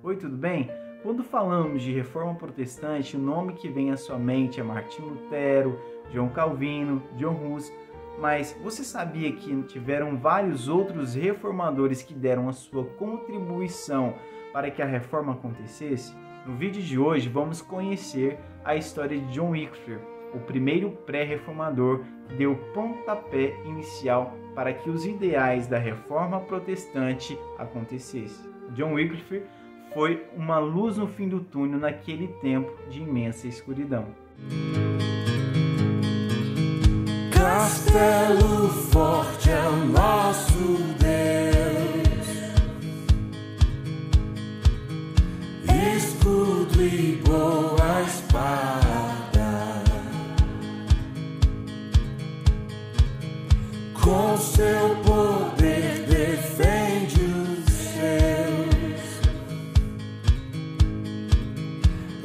Oi, tudo bem? Quando falamos de reforma protestante, o nome que vem à sua mente é Martinho Lutero, João Calvino, John Hus, mas você sabia que tiveram vários outros reformadores que deram a sua contribuição para que a reforma acontecesse? No vídeo de hoje vamos conhecer a história de John Wycliffe, o primeiro pré-reformador que deu o pontapé inicial para que os ideais da reforma protestante acontecessem. John Wycliffe foi uma luz no fim do túnel naquele tempo de imensa escuridão. Castelo forte é o nosso Deus, escudo e boa espada, com seu poder defende os seus,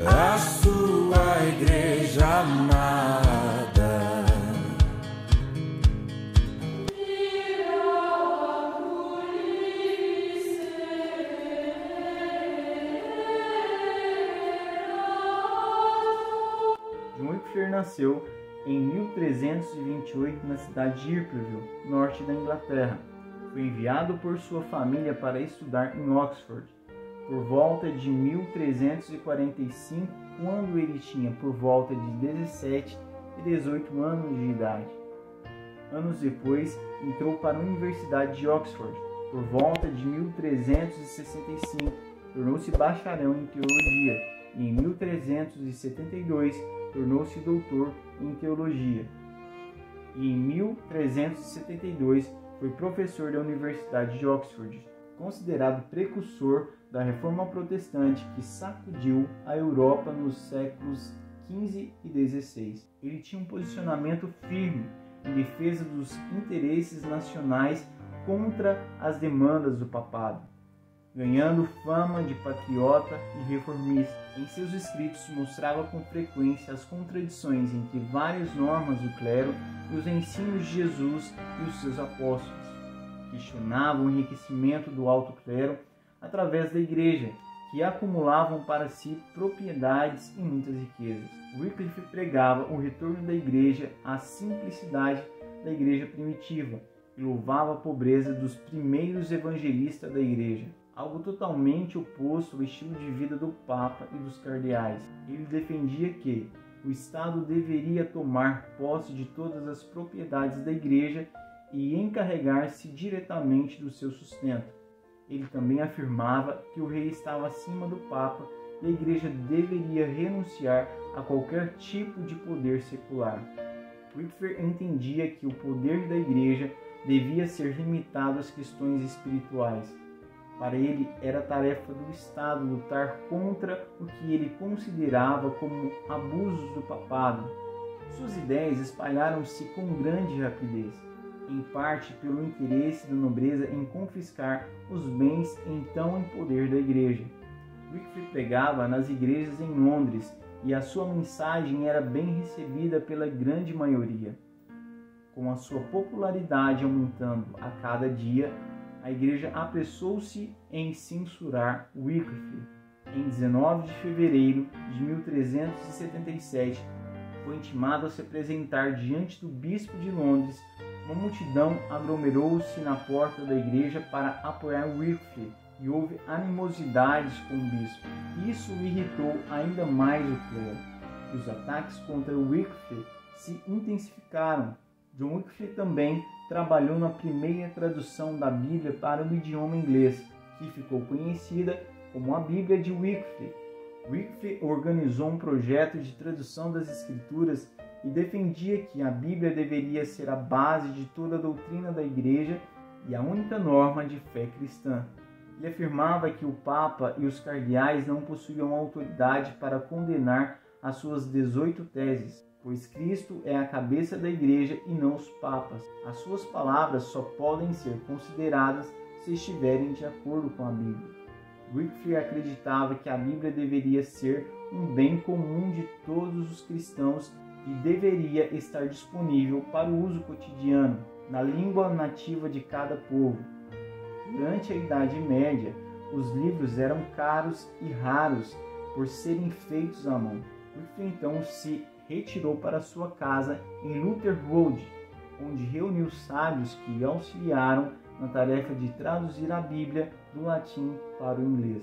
a sua igreja amada. John Wycliffe nasceu em 1328 na cidade de Iberville, norte da Inglaterra. Foi enviado por sua família para estudar em Oxford por volta de 1345, quando ele tinha por volta de 17 e 18 anos de idade. Anos depois, entrou para a Universidade de Oxford. Por volta de 1365, tornou-se bacharel em teologia e em 1372 tornou-se doutor em teologia. E em 1372 foi professor da Universidade de Oxford, considerado precursor da Reforma Protestante que sacudiu a Europa nos séculos XV e XVI. Ele tinha um posicionamento firme em defesa dos interesses nacionais contra as demandas do papado, ganhando fama de patriota e reformista. Em seus escritos mostrava com frequência as contradições entre várias normas do clero e os ensinos de Jesus e os seus apóstolos. Questionava o enriquecimento do alto clero através da igreja, que acumulavam para si propriedades e muitas riquezas. Wycliffe pregava o retorno da igreja à simplicidade da igreja primitiva e louvava a pobreza dos primeiros evangelistas da igreja, algo totalmente oposto ao estilo de vida do Papa e dos cardeais. Ele defendia que o Estado deveria tomar posse de todas as propriedades da igreja e encarregar-se diretamente do seu sustento. Ele também afirmava que o rei estava acima do Papa e a igreja deveria renunciar a qualquer tipo de poder secular. Wycliffe entendia que o poder da igreja devia ser limitado às questões espirituais. Para ele, era tarefa do Estado lutar contra o que ele considerava como abusos do papado. Suas ideias espalharam-se com grande rapidez, em parte pelo interesse da nobreza em confiscar os bens então em poder da igreja. Wycliffe pregava nas igrejas em Londres e a sua mensagem era bem recebida pela grande maioria. Com a sua popularidade aumentando a cada dia, a igreja apressou-se em censurar Wycliffe. Em 19 de fevereiro de 1377, foi intimado a se apresentar diante do bispo de Londres. Uma multidão aglomerou-se na porta da igreja para apoiar Wycliffe e houve animosidades com o bispo. Isso irritou ainda mais o clero. Os ataques contra Wycliffe se intensificaram. John Wycliffe também trabalhou na primeira tradução da Bíblia para o idioma inglês, que ficou conhecida como a Bíblia de Wycliffe. Wycliffe organizou um projeto de tradução das Escrituras e defendia que a Bíblia deveria ser a base de toda a doutrina da Igreja e a única norma de fé cristã. Ele afirmava que o Papa e os cardeais não possuíam autoridade para condenar as suas 18 teses, pois Cristo é a cabeça da Igreja e não os papas. As suas palavras só podem ser consideradas se estiverem de acordo com a Bíblia. Wycliffe acreditava que a Bíblia deveria ser um bem comum de todos os cristãos e deveria estar disponível para o uso cotidiano, na língua nativa de cada povo. Durante a Idade Média, os livros eram caros e raros por serem feitos à mão. Wycliffe então se retirou para sua casa em Luther Road, onde reuniu sábios que auxiliaram na tarefa de traduzir a Bíblia do latim para o inglês.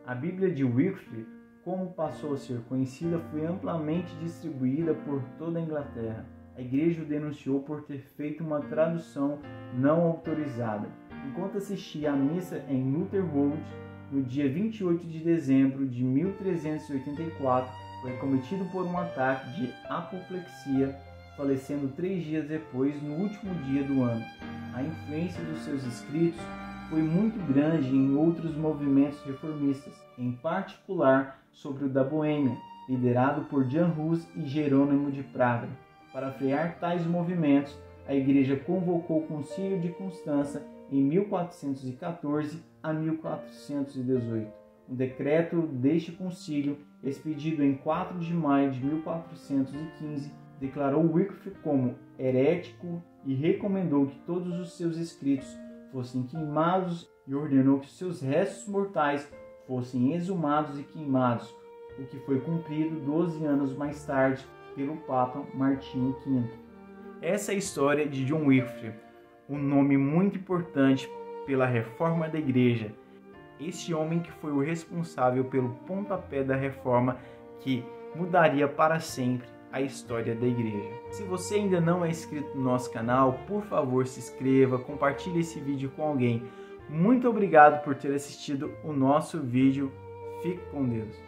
A Bíblia de Wycliffe, como passou a ser conhecida, foi amplamente distribuída por toda a Inglaterra. A igreja o denunciou por ter feito uma tradução não autorizada. Enquanto assistia à missa em Luther Road, no dia 28 de dezembro de 1384, foi cometido por um ataque de apoplexia, falecendo 3 dias depois, no último dia do ano. A influência dos seus escritos foi muito grande em outros movimentos reformistas, em particular sobre o da Boêmia, liderado por Jan Hus e Jerônimo de Praga. Para frear tais movimentos, a Igreja convocou o Concílio de Constança em 1414 a 1418. Um decreto deste concílio, expedido em 4 de maio de 1415, declarou Wycliffe como herético e recomendou que todos os seus escritos fossem queimados e ordenou que seus restos mortais fossem exumados e queimados, o que foi cumprido 12 anos mais tarde pelo Papa Martinho V. Essa é a história de John Wycliffe, um nome muito importante pela reforma da igreja. Este homem que foi o responsável pelo pontapé da reforma que mudaria para sempre a história da igreja. Se você ainda não é inscrito no nosso canal, por favor se inscreva, compartilhe esse vídeo com alguém. Muito obrigado por ter assistido o nosso vídeo. Fique com Deus.